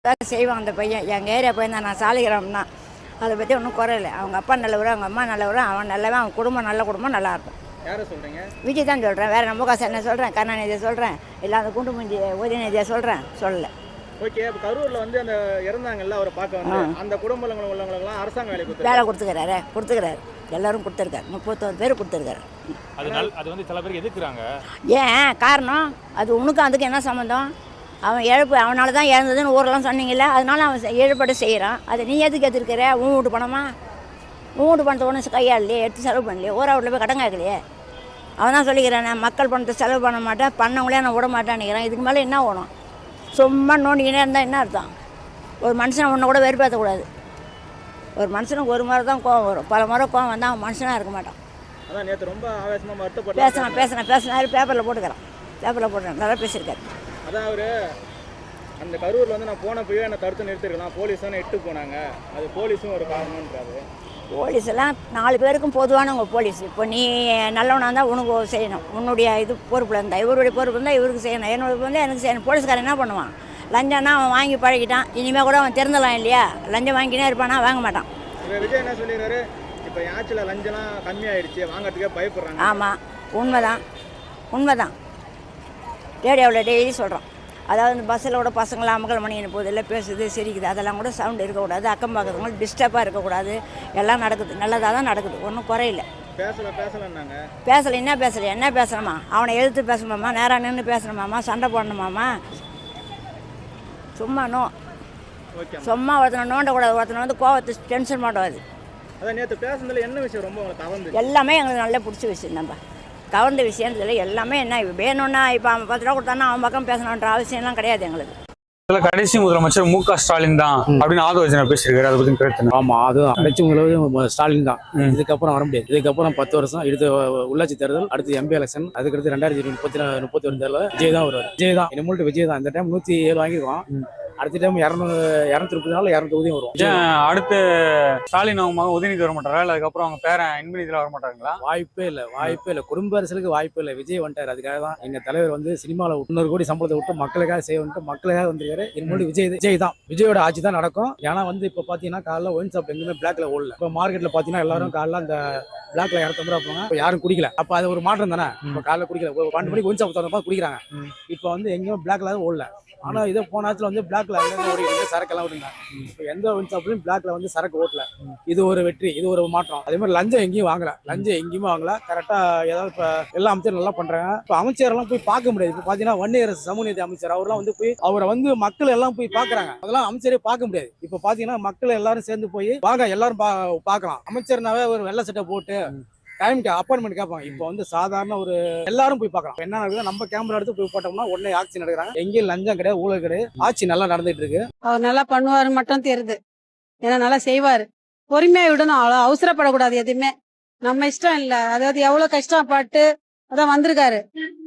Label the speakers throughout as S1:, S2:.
S1: தான் செய்வான் அந்த பையன். எங்கள் ஏரியா பையன் தான், நான் சாலிகிராம் தான். அதை பற்றி ஒன்றும் குறையில்லை. அவங்க அப்பா நல்லவர், அவங்க அம்மா நல்லவர், அவன் நல்லவன், அவன் குடும்பம் நல்ல குடும்பம், நல்லாயிருக்கும்.
S2: யாரை சொல்கிறீங்க?
S1: விஜய் தான் சொல்கிறேன், வேறு நம்ம காசு என்ன சொல்கிறேன், கருணாநிதியை சொல்கிறேன், இல்லை அந்த குண்டுமஞ்சி உதயநிதியை சொல்கிறேன், சொல்லலை.
S2: ஓகே, இப்போ கரூரில் வந்து அந்த இறந்தாங்கல்ல அவரை பார்க்க வந்து அந்த குடும்பங்கள் உள்ளவங்களுக்குலாம் அரசாங்க
S1: வேலை கொடுத்துக்கிறாரு, எல்லாரும் கொடுத்துருக்காரு. 31 பேர் கொடுத்துருக்காரு.
S3: அது வந்து சில பேருக்கு எதிர்க்கிறாங்க.
S1: ஏன் காரணம்? அது உனக்கும் அதுக்கு என்ன சம்மந்தம்? அவன் இழப்பு அவனால தான் இறந்ததுன்னு ஊரெல்லாம் சொன்னீங்கல்ல, அதனால அவன் இழப்பீடு செய்கிறான். அதை நீ எதுக்கு எதிர்க்கிற? உன் வீட்டு பணமா? உன் வீட்டு பணத்தை ஒன்றும் கையாளலையே, எடுத்து செலவு பண்ணலையே, ஊராவில் போய் கடன் கேட்கலையே. அவன் தான் சொல்லிக்கிறேன், நான் மக்கள் பணத்தை செலவு பண்ண மாட்டேன், பண்ணவங்களே நான் விட மாட்டேன்னுக்கிறேன். இதுக்கு மேலே என்ன வேணும்? சும்மா நோண்டிக்கினே இருந்தால் என்ன அர்த்தம்? ஒரு மனுஷனை ஒன்றை கூட வெறுப்பேற்றக்கூடாது. ஒரு மனுஷனுக்கு ஒரு முறை தான் கோவம் வரும், பல முறை கோவம் வந்தால் அவன் மனுஷனாக இருக்க மாட்டான்.
S2: அதான் நேற்று ரொம்ப ஆவேசமாக வருத்தப்பட்டு
S1: பேசினாரு, பேப்பரில் போட்டுக்கிறேன், நல்லா பேசியிருக்காரு.
S2: அதான் அவர் அந்த கரூரில் வந்து நான் போனப்போயே என்னை தடுத்து நிறுத்திருக்கலாம், போலீஸ் தானே எட்டு போனாங்க, அது போலீஸும் ஒரு காரணம்ன்றாரு.
S1: போலீஸ் எல்லாம் 4 பேருக்கும் பொதுவானவங்க போலீஸ். இப்போ நீ நல்லவனாக இருந்தால் உனக்கு செய்யணும், உன்னுடைய இது பொறுப்பில் இருந்தால், இவருடைய பொறுப்பு இருந்தால் இவருக்கு செய்யணும், என்னோட வந்து எனக்கு செய்யணும். போலீஸ்காரன் என்ன பண்ணுவான்? லஞ்சம்னா அவன் வாங்கி பழகிட்டான், இனிமேல் கூட அவன் திறந்தலாம் இல்லையா? லஞ்சம் வாங்கினே இருப்பானா? வாங்க மாட்டான்.
S2: இப்போ விஜய் என்ன சொல்லிடுறாரு, இப்போ ஆட்சியில் லஞ்சம்லாம் கம்மியாயிடுச்சு, வாங்கிறதுக்கே பயப்படுறாங்க.
S1: ஆமாம், உண்மைதான். ரேடியோவில் டெய்லி சொல்கிறோம். அதாவது இந்த பஸ்ஸில் கூட பசங்களாம் அமகல் மணின்னு போகுது, இல்லை பேசுது, சிரிக்குது, அதெல்லாம் கூட சவுண்டு இருக்கக்கூடாது, அக்கம் பார்க்குறவங்களுக்கு டிஸ்டர்பாக இருக்கக்கூடாது. எல்லாம் நடக்குது, நல்லதாக தான் நடக்குது, ஒன்றும் குறையில்லை. என்ன பேசணுமா? அவனை எதிர்த்து பேசணுமாம்மா, நேராக நின்று பேசணுமாம்மா, சண்டை போடணுமாம்மா? சும்மா ஒருத்தனை நோண்டக்கூடாது, ஒருத்தனை வந்து கோவத்தை டென்ஷன் பண்ணுவாது. எல்லாமே எங்களுக்கு நல்லா பிடிச்ச விஷயம். நம்ம கவர்ந்த விஷயத்துல எல்லாமே என்ன வேணும்னா இப்போ அவன் 10 ரூபா கொடுத்தானா அவன் பக்கம் பேசணுன்ற அவசியம்லாம் கிடையாது எங்களுக்கு.
S3: கடைசி முதலமைச்சர் மு க ஸ்டாலின் தான் அப்படின்னு ஆதோஜனை பேசியிருக்காரு. அதை பற்றி கருத்து?
S4: ஆமா, அதுதான் கடைசி முதலமைச்சர் ஸ்டாலின் தான். இதுக்கப்புறம் வர முடியாது. இதுக்கப்புறம் 10 வருஷம் அடுத்து உள்ளாட்சி தேர்தல், அடுத்து எம்பி எலெக்ஷன், அதுக்கடுத்து 2031 தேர்தல் விஜய் தான் வருவார். விஜய் தான் இனிமேல் விஜய் தான். இந்த டைம் 107 வாங்கிருக்கோம், அடுத்த டைம் 230 200 தொகுதியும் வரும்.
S3: அடுத்து ஸ்டாலின் அவங்க மகன் உதயநிதி வர மாட்டாரா, இல்லை அதுக்கப்புறம் அவங்க பேரன் இன்பநிதியில் வர மாட்டாங்களா?
S4: வாய்ப்பே இல்லை. குடும்ப அரசுக்கு வாய்ப்பே இல்லை. விஜய் வந்துட்டார். அதுக்காக தான் எங்க தலைவர் வந்து சினிமாவில் 100 கோடி சம்பளத்தை விட்டு மக்களுக்காக செய்ய வந்துட்டு மக்களுக்காக வந்திருக்காரு. இனிமேல் விஜய் தான். விஜயோட ஆட்சி தான் நடக்கும். ஏன்னா வந்து இப்போ பார்த்தீங்கன்னா காலைல ஒயின் ஷாப் எங்குமே பிளாக்ல ஓடல. இப்போ மார்க்கெட்ல பார்த்தீங்கன்னா எல்லாரும் காலைல அந்த பிளாக்ல 250 ரூபா போங்க, இப்போ யாரும் குடிக்கல. அப்போ அது ஒரு மாற்றம் தானே. இப்போ காலைல குடிக்கல, 12 மணிக்கு ஒயின் ஷாப் திறந்தப்ப குடிக்கிறாங்க. இப்போ வந்து எங்கேயும் பிளாக்ல ஓடல. ஆனா இதே போன நேரத்தில் வந்து பிளாக்ல சரக்கெல்லாம் விடுங்க. இப்போ எந்த ஒயின் ஷாப்லையும் பிளாக்ல வந்து சரக்கு ஓட்டல. இது ஒரு வெற்றி, இது ஒரு மாற்றம். அதே மாதிரி லஞ்சம் எங்கேயும் வாங்கல. கரெக்டா ஏதாவது இப்போ எல்லா அமைச்சரும் நல்லா பண்றாங்க. இப்போ அமைச்சரெல்லாம் போய் பார்க்க முடியாது. இப்போ பாத்தீங்கன்னா வன்னியர் சமூக நீதி அமைச்சர் அவர்லாம் வந்து போய் அவரை வந்து மக்கள் எல்லாம் போய் பாக்குறாங்க. அதெல்லாம் அமைச்சரே பார்க்க முடியாது. இப்போ பாத்தீங்கன்னா மக்கள் எல்லாரும் சேர்ந்து போய் வாங்க எல்லாரும் பார்க்கலாம். அமைச்சர்னாவே ஒரு வெள்ளை சட்டை போட்டு டைமுக்கு அப்பாயின்மெண்ட் கேட்பாங்க. இப்போ வந்து சாதாரண ஒரு எல்லாரும் போய் பார்க்கலாம். என்ன நடக்குது, நம்ம கேமரா எடுத்து போய் போட்டோம்னா உடனே ஆட்சி நடக்கிறாங்க. எங்கேயும் லஞ்சம் கிடையாது, ஊழல் கிடையாது, ஆட்சி நல்லா நடந்துட்டு இருக்கு.
S5: அவர் நல்லா பண்ணுவாரு மட்டும் தெரியுது. ஏன்னா நல்லா செய்வாரு. பொறுமையா விடணும், அவ்வளோ அவசரப்படக்கூடாது எதுவுமே. நம்ம இஷ்டம் இல்ல, அதாவது எவ்வளவு கஷ்டப்பட்டு அதான் வந்திருக்காரு.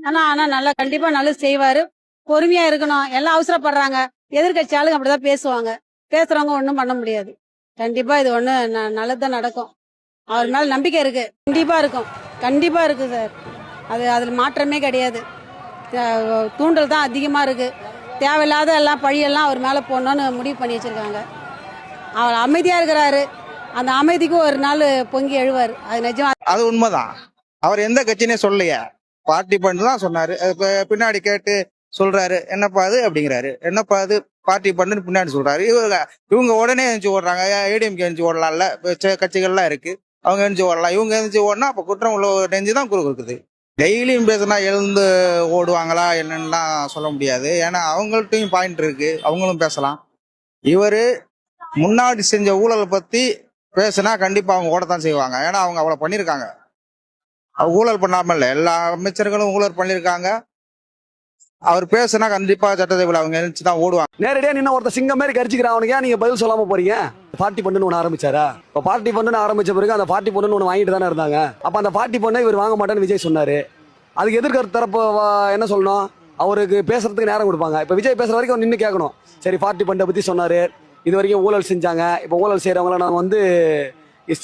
S5: ஆனா நல்லா கண்டிப்பா நல்லா செய்வாரு. பொறுமையா இருக்கணும். எல்லாம் அவசரப்படுறாங்க. எதிர்கட்சி ஆளுங்க அப்படிதான் பேசுவாங்க. பேசுறவங்க ஒன்றும் பண்ண முடியாது. கண்டிப்பா இது ஒண்ணு நல்லதுதான் நடக்கும். அவர் மேல நம்பிக்கை இருக்கு. கண்டிப்பா இருக்கு சார். அதுல மாற்றமே கிடையாது. தூண்டல் தான் அதிகமா இருக்கு. தேவையில்லாத எல்லாம் பழியெல்லாம் அவர் மேல போடணும்னு முடிவு பண்ணி வச்சிருக்காங்க. அவர் அமைதியா இருக்கிறாரு. அந்த அமைதிக்கு ஒரு நாள் பொங்கி எழுவாரு. அது நிஜமா.
S6: அது உண்மைதான். அவர் எந்த கட்சினே சொல்லலையே, பார்ட்டி பண்ணு தான் சொன்னாரு. பின்னாடி கேட்டு சொல்றாரு, என்னப்பா அது அப்படிங்கிறாரு. என்னப்பா அது பார்ட்டி பண்ணுன்னு பின்னாடி சொல்றாரு. இவங்க உடனே எழுந்து ஓடுறாங்க. ஏடிஎம்கே எழுந்து ஓடலாம்ல, கட்சிகள்லாம் இருக்கு, அவங்க எழுந்து ஓடலாம். இவங்க எழுந்து ஓடனா அப்ப குற்றம் உள்ள நெஞ்சு தான் இருக்குது. டெய்லியும் பேசினா எழுந்து ஓடுவாங்களா என்னன்னுலாம் சொல்ல முடியாது. ஏன்னா அவங்கள்ட்டையும் பாயிண்ட் இருக்கு, அவங்களும் பேசலாம். இவரு முன்னாடி செஞ்ச ஊழலை பத்தி பேசினா கண்டிப்பா அவங்க ஓடத்தான் செய்வாங்க. ஏன்னா அவங்க அவ்வளவு பண்ணிருக்காங்க. ஊழல் பண்ணாம இல்ல, எல்லா அமைச்சர்களும் ஊழல் பண்ணிருக்காங்க. அவர் பேசினா கண்டிப்பா சட்டசபையில் அவங்க எழுச்சி தான் ஓடுவாங்க.
S7: நேரடியா நின்று ஒருத்தர் சிங்கம் மாதிரி கரிச்சிக்கிறான். அவனுக்கு நீங்க பதில் சொல்லாம போறீங்க? பார்ட்டி பண்ணுன்னு ஒன்று ஆரம்பிச்சாரா? இப்போ பார்ட்டி பண்ணுன்னு ஆரம்பிச்ச பிறகு அந்த பார்ட்டி பண்ணுன்னு ஒன்று வாங்கிட்டு தானே இருந்தாங்க. அப்ப அந்த பார்ட்டி பண்ண இவர் வாங்க மாட்டேன்னு விஜய் சொன்னாரு. அதுக்கு எதிர்க்கிற தரப்பு என்ன சொல்லணும்? அவருக்கு பேசுறதுக்கு நேரம் கொடுப்பாங்க. இப்போ விஜய் பேசுற வரைக்கும் அவர் நின்று கேட்கணும். சரி, பார்ட்டி பண்ண பத்தி சொன்னாரு, இது வரைக்கும் ஊழல் செஞ்சாங்க, இப்போ ஊழல் செய்யறவங்கள நாங்கள் வந்து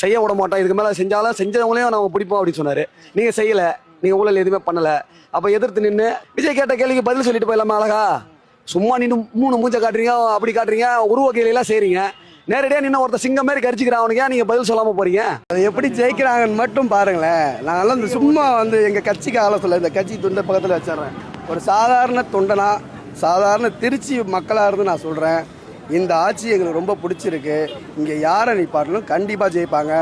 S7: செய்ய விட மாட்டோம், இதுக்கு மேல செஞ்சாலும் செஞ்சவங்களையும் நாங்கள் பிடிப்போம் அப்படின்னு சொன்னாரு. நீங்க செய்யல, நீங்க ஊழல் எதுவுமே பண்ணல. அப்ப எதிர்த்து நின்று விஜய் கேட்ட கேள்விக்கு பதில் சொல்லிட்டு போயிடலாமா? அழகா சும்மா நின்று 3 மூஞ்ச காட்டுறீங்க, அப்படி காட்டுறீங்க, உருவ கையிலாம் செய்றீங்க. நேரடியா நின்று ஒருத்தர் சிங்கம் மாதிரி கரிச்சிக்கிறான், அவனுக்கு ஏன் நீங்க பதில் சொல்லாம போறீங்க?
S8: அது எப்படி ஜெயிக்கிறாங்கன்னு மட்டும் பாருங்களேன். நாங்கெல்லாம் இந்த சும்மா இந்த கட்சிக்கு ஆலோசனை, இந்த கட்சி துண்டை பக்கத்தில் வச்சிடுறேன். ஒரு சாதாரண தொண்டனா, சாதாரண திருச்சி மக்களாக இருந்து நான் சொல்கிறேன், இந்த ஆட்சி எங்களுக்கு ரொம்ப பிடிச்சிருக்கு. இங்கே யாரை நிப்பாட்டலும் கண்டிப்பாக ஜெயிப்பாங்க.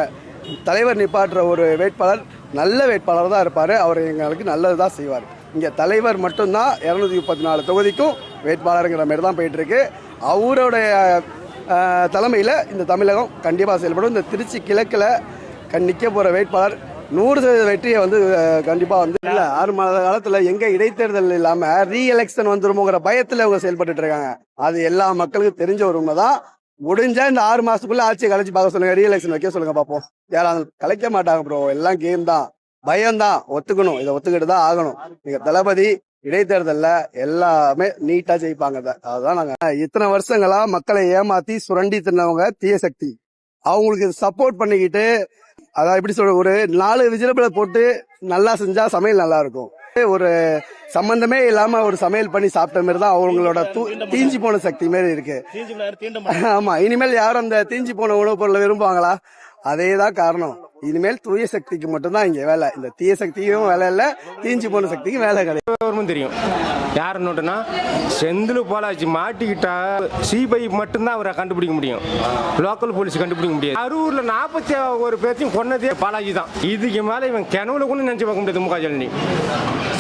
S8: தலைவர் நிப்பாட்டுற ஒரு வேட்பாளர் நல்ல வேட்பாளர் தான் இருப்பார். அவர் எங்களுக்கு நல்லது தான் செய்வார். இங்கே தலைவர் மட்டும்தான் 234 தொகுதிக்கும் வேட்பாளருங்கிற மாதிரி தான் போயிட்டுருக்கு. அவருடைய தலைமையில் இந்த தமிழகம் கண்டிப்பாக செயல்படும். இந்த திருச்சி கிழக்கில் நிற்க போகிற வேட்பாளர் 100% வெற்றியை கண்டிப்பாக இல்லை. 6 மாத காலத்தில் எங்கே இடைத்தேர்தல் இல்லாமல் ரீஎலெக்ஷன் வந்துருமோங்கிற பயத்தில் அவங்க செயல்பட்டு இருக்காங்க. அது எல்லா மக்களுக்கும் தெரிஞ்ச ஒரு உண்மை தான். முடிஞ்சா இந்த 6 மாசத்துக்குள்ள ஆட்சியை கலைச்சி பார்க்க சொல்லுங்க, ரீஎலெக்ஷன் வைக்க சொல்லுங்க, பார்ப்போம். யாராவது கலைக்க மாட்டாங்க ப்ரோ. எல்லாம் கேம் தான், பயம்தான். ஒத்துக்கணும், இதை ஒத்துக்கிட்டு தான் ஆகணும். நீங்க தளபதி இடைத்தேர்தல்ல எல்லாமே நீட்டா ஜெயிப்பாங்க. அதுதான் நாங்க இத்தனை வருஷங்களா மக்களை ஏமாத்தி சுரண்டி தின்னவங்க தீய சக்தி. அவங்களுக்கு சப்போர்ட் பண்ணிக்கிட்டு, அதான் எப்படி சொல்ற, ஒரு 4 விஜிலபிளை போட்டு நல்லா செஞ்சா சமையல் நல்லா இருக்கும். ஒரு சம்பந்தமே இல்லாம ஒரு சமையல் பண்ணி சாப்பிட்ட மாதிரி தான் அவங்களோட தீஞ்சி போன சக்தி மாதிரி இருக்கு. ஆமா, இனிமேல் யாரும் அந்த தீஞ்சி போன உணவுப் பொருளை விரும்புவாங்களா? அதே தான் காரணம். இனிமேல் தூய சக்திக்கு மட்டும்தான் இங்க வேலை. இந்த தீய சக்தியும் வேலை இல்லை, தீஞ்சி போன சக்திக்கும் வேலை கிடையாது.
S9: தெரியும் யார் நோட்டுனா செந்தில் பாலாஜி மாட்டிக்கிட்டா சிபிஐ மட்டும்தான் அவரை கண்டுபிடிக்க முடியும். லோக்கல் போலீஸ் கண்டுபிடிக்க முடியாது. அரூர்ல 41 பேர்த்தையும் கொன்னதே பாலாஜி தான். இதுக்கு மேல இவன் கிணவுல கூட நினைச்சு பார்க்க முடியாது. முகாஜலனி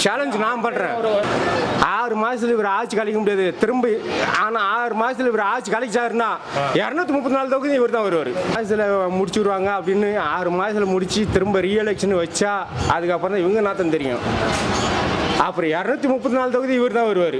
S9: சேலஞ்ச் நான் பண்றேன். 6 மாசத்துல இவர் ஆட்சி கழிக்க முடியாது திரும்ப. ஆனா 6 மாசத்துல இவர் ஆட்சி கழிச்சாருன்னா 234 தொகுதி இவர் தான் வருவார். மாசத்துல முடிச்சுடுவாங்க அப்படின்னு 6 மாசத்துல முடிச்சு திரும்ப ரீஎலெக்ஷன் வச்சா அதுக்கப்புறம் தான் இவங்க நாத்தம் தெரியும். அப்புறம் 234 தொகுதி இவர் தான் வருவார்.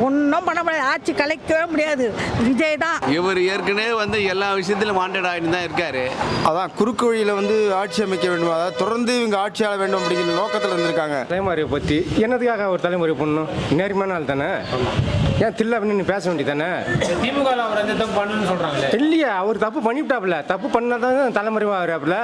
S5: ஒன்றும் பண்ண முடியாது, ஆட்சி கலைக்கவே முடியாது. விஜய் தான்.
S10: இவர் ஏற்கனவே எல்லா விஷயத்திலும் வாண்டட் ஆகிட்டு தான் இருக்காரு.
S8: அதான் குறுக்கு வழியில ஆட்சி அமைக்க வேண்டும், அதாவது தொடர்ந்து இவங்க ஆட்சி ஆள வேண்டும் அப்படிங்கிற நோக்கத்தில் இருந்திருக்காங்க.
S9: தலைமுறையை பற்றி என்னதுக்காக ஒரு தலைமுறை பண்ணணும்? நேர்மையான ஆள் தானே, ஏன் தில்ல அப்படின்னு பேச வேண்டியது தானே.
S3: திமுக அவர் எந்த தப்பு பண்ணணும்னு சொல்றாங்களே.
S9: இல்லையா, அவர் தப்பு பண்ணிவிட்டாப்புல. தப்பு பண்ணாதான் தலைமுறை வராப்புல.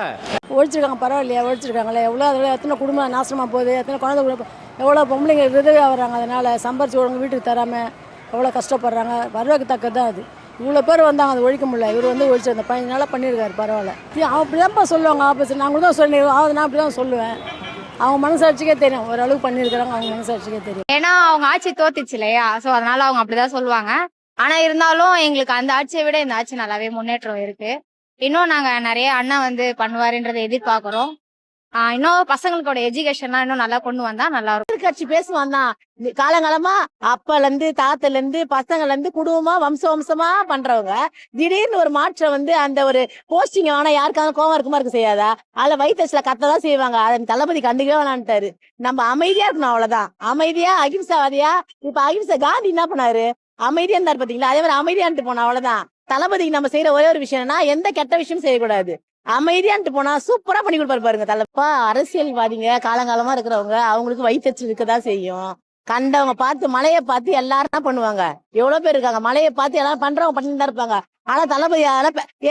S1: ஒழிச்சிருக்காங்க, பரவாயில்லையா? ஒழிச்சிருக்காங்களே. எவ்வளோ அதில் எத்தனை குடும்பம் நாசமாக போகுது, எத்தனை குழந்தை, எவ்வளோ பொம்பளைங்க விதவை ஆகிறாங்க. அதனால் சம்பாரிச்சு உடம்பு வீட்டுக்கு தராமல் எவ்வளோ கஷ்டப்படுறாங்க. வரவேற்க தக்கது தான் அது. இவ்வளோ பேர் வந்தாங்க, அதை ஒழிக்க முடியல. இவர் ஒழிச்சு அந்த 15 நாளாக பண்ணியிருக்காரு. பரவாயில்ல. அவன் அப்படி தான்ப்பா சொல்லுவாங்க ஆப்போசிட். நான் கூட தான் சொன்னேன், நான் அப்படி தான் சொல்லுவேன். அவங்க மனசாட்சிக்கே தெரியும் ஓரளவுக்கு பண்ணியிருக்கிறாங்க. அவங்க மனசாட்சிக்கே தெரியும்.
S11: ஏன்னா அவங்க ஆட்சி தோத்துச்சு இல்லையா, ஸோ அதனால அவங்க அப்படிதான் சொல்லுவாங்க. ஆனா இருந்தாலும் எங்களுக்கு அந்த ஆட்சியை விட இந்த ஆட்சி நல்லாவே முன்னேற்றம் இருக்கு. இன்னும் நாங்க நிறைய அண்ணன் பண்ணுவாருன்றதை எதிர்பார்க்கிறோம். இன்னும் பசங்களோட எஜுகேஷன்லாம் இன்னும் நல்லா கொண்டு வந்தா நல்லா இருக்கும்.
S1: கட்சி பேசுவான் தான் காலங்காலமா, அப்பல இருந்து தாத்துல இருந்து பசங்கள்ல இருந்து குடும்பமா வம்சமா பண்றவங்க திடீர்னு ஒரு மாற்றம் அந்த ஒரு போஸ்டிங் ஆனா யாருக்காவது கோவம் இருக்குமா இருக்க செய்யாதா? அதுல வயிற்றுல கத்ததான் செய்வாங்க. அதை தளபதி கண்டுக்கவே வேணான்ட்டாரு. நம்ம அமைதியா இருக்கணும், அவ்வளவுதான். அமைதியா அகிம்சாவாதியா. இப்ப அகிம்சா காந்தி என்ன பண்ணாரு? அமைதியா இருந்தாரு பாத்தீங்களா? அதே மாதிரி அமைதியான்ட்டு போனா அவ்வளவுதான். தளபதிக்கு நம்ம செய்யற ஒரே ஒரு விஷயம்னா எந்த கெட்ட விஷயம் செய்யக்கூடாது. அமைதியான்ட்டு போனா சூப்பரா பண்ணி கொடுப்பாரு பாருங்க தலைப்பா. அரசியல்வாதிங்க காலங்காலமா இருக்கிறவங்க அவங்களுக்கு வயிற்று இருக்கதான் செய்யும். கண்டவங்க பார்த்து மலையை பார்த்து எல்லாரும் என்ன பண்ணுவாங்க? எவ்வளவு பேர் இருக்காங்க, மலையை பார்த்து எல்லாரும் பண்றவங்க பண்ணிட்டு தான் இருப்பாங்க. ஆனா தளபதி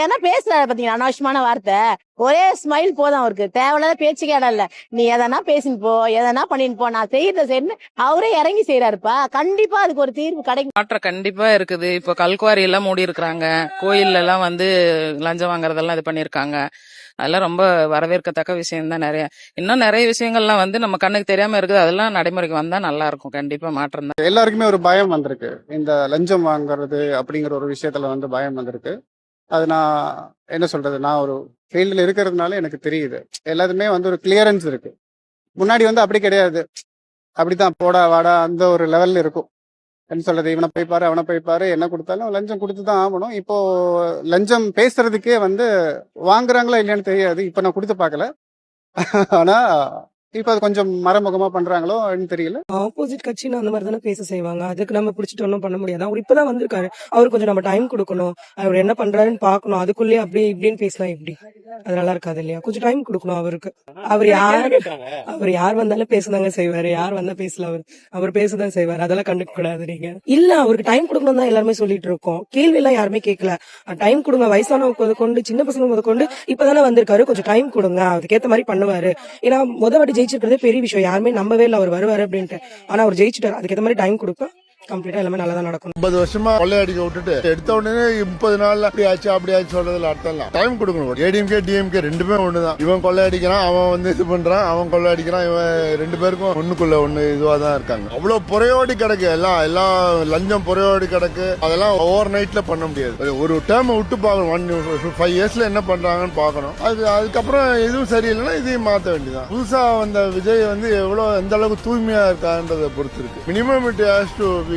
S1: ஏன்னா பேசுறாரு பாத்தீங்கன்னா அனாவசியமான வார்த்தை. ஒரே ஸ்மைல் போதும் அவருக்கு, தேவையில்லாத பேச்சு கேட இல்ல. நீ எதனா பேசின்னு போ, எதனா பண்ணின்னு போ, நான் செய்யறத செய்யணும் அவரே இறங்கி செய்யறாருப்பா. கண்டிப்பா அதுக்கு ஒரு தீர்வு கிடைக்கும்.
S5: மாற்றம் கண்டிப்பா இருக்குது. இப்போ கல்குவாரி எல்லாம் மூடி இருக்கிறாங்க. கோயில்ல எல்லாம் லஞ்சம் வாங்குறதெல்லாம் இது பண்ணிருக்காங்க. அதெல்லாம் ரொம்ப வரவேற்கத்தக்க விஷயம் தான். இன்னும் நிறைய விஷயங்கள்லாம் நம்ம கண்ணுக்கு தெரியாம இருக்குது. அதெல்லாம் நடைமுறைக்கு வந்தா நல்லா இருக்கும். கண்டிப்பா மாற்றம் தான்.
S8: எல்லாருக்குமே ஒரு பயம் வந்திருக்கு. இந்த லஞ்சம் வாங்குறது அப்படிங்கிற ஒரு விஷயத்துல பயம் வந்திருக்கு. அது நான் என்ன சொல்றது, நான் ஒரு ஃபீல்டில் இருக்கிறதுனால எனக்கு தெரியுது. எல்லாத்துமே ஒரு கிளியரன்ஸ் இருக்கு. முன்னாடி அப்படி கிடையாது. அப்படித்தான் போடா வாடா அந்த ஒரு லெவல்ல இருக்கும். என்ன சொல்றது, இவனை போய்ப்பாரு அவனை போய்ப்பாரு, என்ன கொடுத்தாலும் லஞ்சம் கொடுத்துதான் ஆகணும். இப்போ லஞ்சம் பேசுறதுக்கே வாங்குறாங்களா இல்லையான்னு தெரியாது. இப்ப நான் கொடுத்து பார்க்கல. ஆனா இப்ப அது கொஞ்சம் மறைமுகமா பண்றாங்களோ தெரியல.
S5: ஆப்போசிட் கட்சின்னு அந்த மாதிரி தானே பேச செய்வாங்க. அதுக்கு நம்ம பிடிச்சிட்டு ஒன்றும் பண்ண முடியாது. அவர் இப்பதான் வந்திருக்காரு. அவரு கொஞ்சம் நம்ம டைம் கொடுக்கணும். அவர் என்ன பண்றாருன்னு பாக்கணும். அதுக்குள்ளேயே அப்படி இப்படின்னு பேசலாம் எப்படி? அது நல்லா இருக்காது இல்லையா? கொஞ்சம் டைம் கொடுக்கணும் அவருக்கு. அவர் யார் வந்தாலும் பேசதாங்க செய்வாரு. யார் வந்தா பேசல, அவர் பேசதான் செய்வாரு. அதெல்லாம் கண்டுக்க கூடாது நீங்க. இல்ல, அவருக்கு டைம் கொடுக்கணும் தான் எல்லாருமே சொல்லிட்டு இருக்கோம். கேள்வி எல்லாம் யாருமே கேட்கல. டைம் கொடுங்க. வயசானவங்க கொண்டு சின்ன பசங்க முதற்கொண்டு இப்பதானே வந்திருக்காரு. கொஞ்சம் டைம் கொடுங்க. அதுக்கேற்ற மாதிரி பண்ணுவாரு. ஏன்னா முத வாட்டி ஜெயிச்சிருக்கிறதே பெரிய விஷயம். யாருமே நம்பவே இல்லை அவர் வருவாரு அப்படின்ட்டு. ஆனா அவர் ஜெயிச்சுட்டாரு. அதுக்கேற்ற மாதிரி டைம் கொடுப்பேன். கம்ப்ளீட்டா எல்லாமே நல்லா தான் நடக்கும்.
S8: 50 வருஷமா கொள்ளையடிக்க விட்டுட்டு எடுத்த உடனே 30 நாள்ல அப்படி ஆச்சு சொல்றதுல அர்த்தம் இல்ல. டைம் கொடுக்கணும். ஏடிஎம்கே டிஎம்கே ரெண்டுமே ஒண்ணுதான். இவன் கொள்ளையடிக்கிறான், அவன் வந்து இது பண்றான், அவன் கொள்ளையடிக்கிறான், இவன் ரெண்டு பேருக்கும் ஒண்ணுக்குள்ள ஒண்ணு இதுவா தான் இருக்காங்க. அவ்வளவு புறையோடி கிடக்கு, எல்லாம் லஞ்சம் புறையோடி கிடக்கு. அதெல்லாம் ஓவர் நைட்ல பண்ண முடியாது. ஒரு டேர்ம் விட்டு பார்க்கணும். 5 இயர்ஸ்ல என்ன பண்றாங்கன்னு பார்க்கணும். அதுக்கப்புறம் எதுவும் சரியில்லைன்னா இதையும் மாத்த வேண்டியதான். புதுசா வந்த விஜய் வந்து எவ்வளவு எந்த அளவுக்கு தூய்மையா இருக்கான்றதை பொறுத்து இருக்கு. Minimum it has to be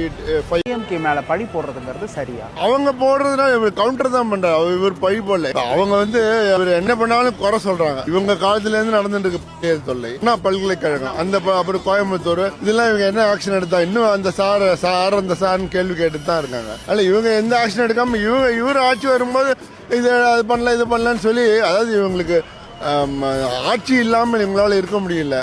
S2: DMK மேல பழி போடுறதுங்கிறது சரியா?
S8: அவங்க போடுறதுனா இவர் கவுண்டர் தான் பண்றாரு. இவர் பழி போடல. அவங்க வந்து இவர் என்ன பண்ணாலும் குறை சொல்றாங்க. இவங்க காலத்துல இருந்து நடந்துட்டு இருக்கு தொல்லை. என்ன பல்கலைக்கழகம் அந்த அப்புறம் கோயம்புத்தூர் இதெல்லாம் இவங்க என்ன ஆக்ஷன் எடுத்தா இன்னும் அந்த சார் அந்த சார்னு கேள்வி கேட்டுட்டு தான் இருக்காங்க. அல்ல இவங்க எந்த ஆக்ஷன் எடுக்காம இவர் ஆட்சி வரும்போது இது பண்ணல இது பண்ணலன்னு சொல்லி, அதாவது இவங்களுக்கு ஆட்சி இல்லாமல் இவங்களால இருக்க முடியல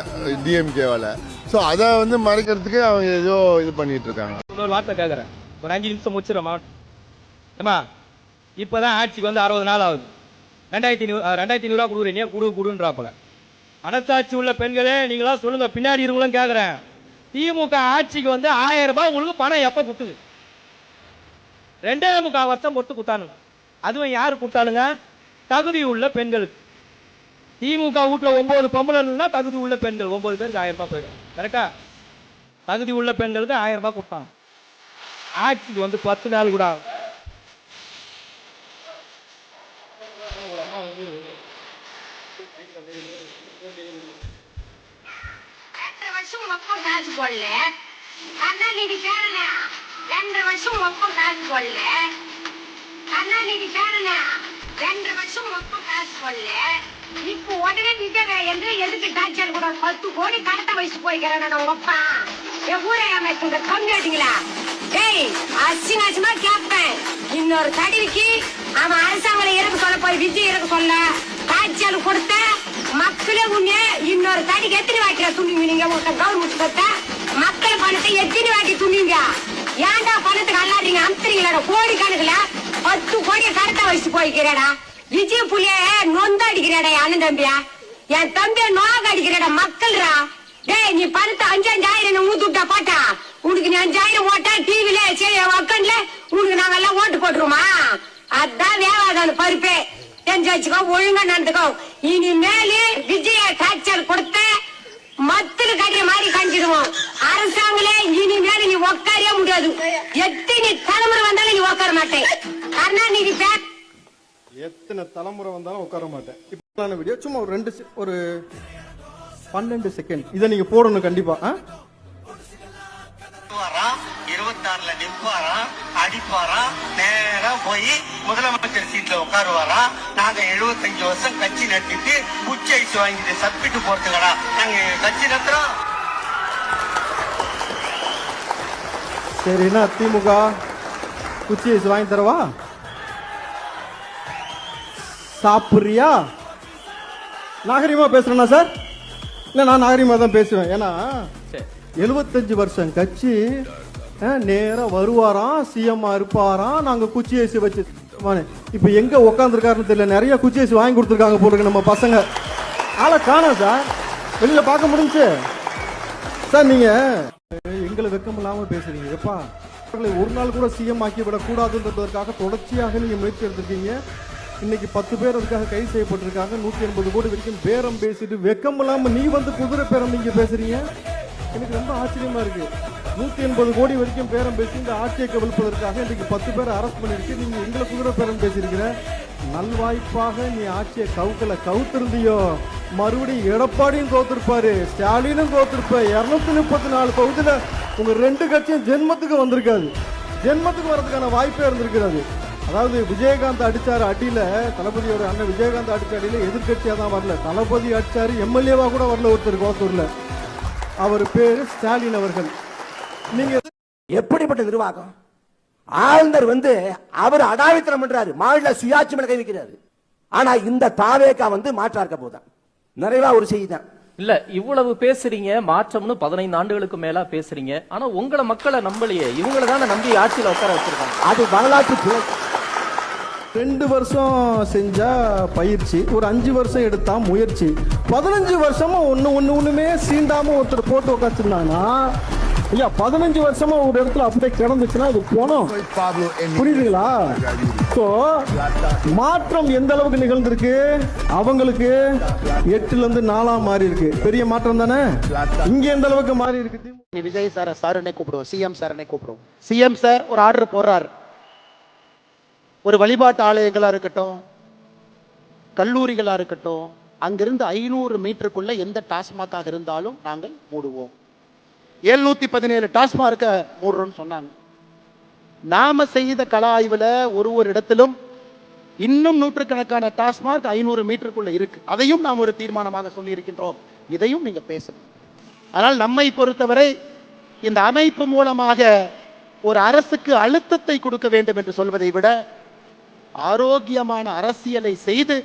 S8: டிஎம்கேவால. ஸோ அதை வந்து மறைக்கிறதுக்கு அவங்க ஏதோ இது பண்ணிட்டு இருக்காங்க.
S4: இன்னொரு வார்த்தை கேட்குறேன், ஒரு 5 நிமிஷம் முடிச்சிடமா? ஏமா இப்போதான் ஆட்சிக்கு வந்து 60 நாள் ஆகுது. 2500 கொடுக்குறீங்க, குடுன்றாப்பல. மனசாட்சி உள்ள பெண்களே நீங்களாம் சொல்லுங்க, பின்னாடி இருங்களும் கேட்குறேன். திமுக ஆட்சிக்கு வந்து 1000 ரூபாய் உங்களுக்கு பணம் எப்போ கொடுத்துது? 2.25 வருஷம் பொறுத்து கொடுத்தானுங்க. அதுவும் யாரு கொடுத்தானுங்க? தகுதி உள்ள பெண்களுக்கு. திமுக வீட்டுல 9 பொம்பளைன்னா தகுதி உள்ள பெண்கள் 9 பேருக்கு 1000 ரூபாய் போயிடும். கரெக்டா? தகுதி உள்ள பெண்களுக்கு 1000 ரூபாய் கொடுத்தாங்க. ஆட்சிக்கு வந்து 10 நாள் கூட ஆகும்.
S1: இப்போ உடனே என்று எதுக்கு டாக்டர் கூட 10 கோடி கடத்த வயசு போய்க்கிறேன் உப்பா என் ஊரை அமைச்சுங்க கம்மியாட்டீங்களா? டேய் அசிங்கமா கேட்பேன். இன்னொரு தடவைக்கு அவன் அரசாங்கம் இறக்க சொல்ல போய் விஜய் இறக்க சொல்ல காய்ச்சல் கொடுத்த மக்களே உன்னே இன்னொரு தடிக்கு எத்தனை வாட்டியா துணிங்க? நீங்க கவர்மெண்ட் கொடுத்த மக்கள் பணத்தை எத்தனை வாட்டி துணிங்க? ஏன்டா பணத்துக்கு அல்லாதீங்க அமுத்துறீங்களா? கோடி கணக்குல 10 கோடியை கடத்த வயசு போய்க்கிறேடா. விஜய் புள்ளிய நொந்து அடிக்கிறடா அண்ணன் தம்பியா, என் தம்பிய நோக அடிக்கிறடா மக்கள்ரா. டேய் நீ பணத்தை 5,000 ஊத்துட்டா பாட்டா உனக்கு நீ 5,000 ஓட்டா டிவில சரி உட்காந்துல உனக்கு நாங்க எல்லாம் ஓட்டு போட்டுருமா? அதான் வேவாதான் பருப்பே தெரிஞ்சு வச்சுக்கோ, ஒழுங்கா நடந்துக்கோ. இனிமேலு விஜய காய்ச்சல் கொடுத்த மத்துல கடிற மாதிரி கண்டிடுவோம். அரசாங்களே இனிமேல நீ உட்காரவே முடியாது. எத்தனை தலைமுறை வந்தாலும் நீ உட்கார மாட்டேன். கருணாநிதி
S12: எத்தனை தலைமுறை வந்தாலும் உட்கார மாட்டேன். இப்போ வீடியோ சும்மா ஒரு 12 செகண்ட் இதை நீங்க போடணும் கண்டிப்பா.
S13: 26ல நிற்பாரா, அடிப்பாரா, நேரா போய் முதலமைச்சர் சீட்ல உட்காருவாரா. நாங்க 75 வருஷம் கட்சி நடத்திட்டு உச்ச ஐஸ் வாங்கிட்டு சப்பிட்டு போறதுக்கடா நாங்க கட்சி நடத்துறோம்.
S12: சரிண்ணா, திமுக உச்சி ஐஸ் வாங்கி தரவா? சாப்பிட்றியா? நாகரிகமா பேசுறேன்னா சார்? இல்லை நான் நாகரிகமாக தான் பேசுவேன். ஏன்னா 75 வருஷம் கட்சி நேராக வருவாராம், சிஎம்மா இருப்பாராம், நாங்கள் குச்சி ஐசி வச்சு இப்போ எங்கே உட்காந்துருக்காருன்னு தெரியல. நிறைய குச்சி ஐசி வாங்கி கொடுத்துருக்காங்க போட்டுருக்கு நம்ம பசங்க. ஆளை காணோம் சார், வெளியில் பார்க்க முடிஞ்சு சார். நீங்கள் எங்களை வெக்கம் இல்லாமல் பேசுறீங்க. எப்பா ஒரு நாள் கூட சிஎம் ஆக்கி விடக்கூடாதுன்றதற்காக தொடர்ச்சியாக நீங்கள் முயற்சி எடுத்திருக்கீங்க. இன்னைக்கு 10 பேர் அதுக்காக கைது செய்யப்பட்டிருக்காங்க. 180 கோடி வரைக்கும் பேரம் பேசிட்டு வெக்கம் இல்லாம நீ வந்து குதிரை பேரம் நீங்க பேசுறீங்க. எனக்கு ரொம்ப ஆச்சரியமா இருக்கு. 180 கோடி வரைக்கும் பேரம் பேசி இந்த ஆட்சியை கவிழ்ப்பதற்காக இன்னைக்கு 10 பேரை அரெஸ்ட் பண்ணிருக்கு. நீங்க எங்களை குதிரை பேரம் பேசியிருக்கிற. நல்வாய்ப்பாக நீ ஆட்சியை கவுத்திருந்தியோ மறுபடியும் எடப்பாடியும் தோத்திருப்பாரு, ஸ்டாலினும் தோத்திருப்ப. 234 தொகுதியில உங்க 2 கட்சியும் ஜென்மத்துக்கு வந்திருக்காது. ஜென்மத்துக்கு வர்றதுக்கான வாய்ப்பே இருந்திருக்கிறது. அதாவது விஜயகாந்த் அடிச்சாரு அடியில, தளபதியோட அண்ணன் விஜயகாந்த் அடிச்ச அடியில எதிர்கட்சியா தான் வரல, தளபதி அடிச்சாரு, எம்எல்ஏவா கூட வரல ஒருத்தர் கோத்தூர்ல. அவர் பேரு ஸ்டாலின் அவர்கள். நீங்க
S14: எப்படிப்பட்ட நிர்வாகம்? ஆளுநர் வந்து அவர் அடாவித்தனம் பண்றாரு, மாநில சுயாட்சி மேல கை வைக்கிறாரு. ஆனா இந்த தாவேகா வந்து மாற்றாக்க போதான். நிறைவா ஒரு செய்தி தான்.
S15: இல்ல இவ்வளவு பேசுறீங்க, மாற்றம்னு 15 ஆண்டுகளுக்கு மேல பேசுறீங்க. ஆனா உங்களை மக்களை நம்பலையே, இவங்களை தானே நம்பி ஆட்சியில உட்கார வச்சிருக்காங்க.
S14: அது வரலாற்று
S12: 2 வருஷம் செஞ்சா பயிற்சி, ஒரு 5 வருஷம் எடுத்தா முயற்சி, 15 வருஷமா ஒண்ணுமே சீண்டாம ஒருத்தர் போட்டு உட்காந்துருந்தாங்கன்னா ஐயா 15 வருஷமா ஒரு இடத்துல அப்படியே கிடந்துச்சுன்னா அது போனோம். புரியுதுங்களா? ஸோ மாற்றம் எந்த அளவுக்கு நிகழ்ந்திருக்கு, அவங்களுக்கு 8ல இருந்து 4 மாறி இருக்கு. பெரிய மாற்றம் தானே. இங்க எந்த அளவுக்கு மாறி இருக்கு?
S14: விஜய் சார் கூப்பிடுவோம், சிஎம் சார் கூப்பிடுவோம். சிஎம் சார் ஒரு ஆர்டர் போடுறாரு. ஒரு வழிபாட்டு ஆலயங்களா இருக்கட்டும், கல்லூரிகளா இருக்கட்டும், அங்கிருந்து 500 மீட்டருக்குள்ள எந்த டாஸ்மாகாக இருந்தாலும் நாங்கள் மூடுவோம். 717 டாஸ்மார்க்க மூடுறோம்னு சொன்னாங்க. நாம செய்த கள ஆய்வுல ஒரு இடத்திலும் இன்னும் நூற்றுக்கணக்கான டாஸ்மாக் 500 மீட்டருக்குள்ள இருக்கு. அதையும் நாம் ஒரு தீர்மானமாக சொல்லி இருக்கின்றோம். இதையும் நீங்க பேசணும். ஆனால் நம்மை பொறுத்தவரை இந்த அமைப்பு மூலமாக ஒரு அரசுக்கு அழுத்தத்தை கொடுக்க வேண்டும் என்று சொல்வதை விட ஆரோக்கியமான அரசியலை செய்து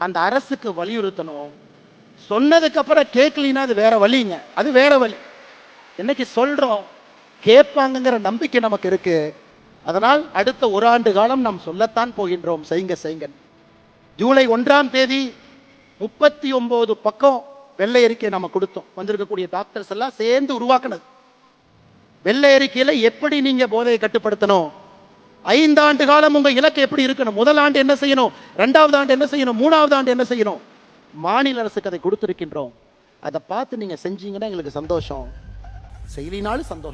S14: அந்த அரசுக்கு வலியுறுத்தணும். சொன்னதுக்கு அப்புறம் கேட்கலினா அது வேற வழிங்க, அது வேற வழி. இன்னைக்கு சொல்றோம், கேட்பாங்கிற நம்பிக்கை நமக்கு இருக்கு. அதனால் அடுத்த 1 ஆண்டு காலம் நாம் சொல்லத்தான் போகின்றோம், செய்யுங்க. ஜூலை 1ஆம் தேதி 39 பக்கம் வெள்ளை அறிக்கை நம்ம கொடுத்தோம். வந்திருக்கக்கூடிய டாக்டர்ஸ் எல்லாம் சேர்ந்து உருவாக்குனது. வெள்ளை அறிக்கையில எப்படி நீங்க போதையை கட்டுப்படுத்தணும், 5 ஆண்டு காலம் உங்க இலக்கு எப்படி இருக்கணும், முதல் ஆண்டு என்ன செய்யணும், 2வது ஆண்டு என்ன செய்யணும், 3வது ஆண்டு என்ன செய்யணும், மாநில அரசுக்கு அதை கொடுத்திருக்கின்றோம். அதை பார்த்து நீங்க செஞ்சீங்கன்னா எங்களுக்கு சந்தோஷம், செய்யலினாலும் சந்தோஷம்.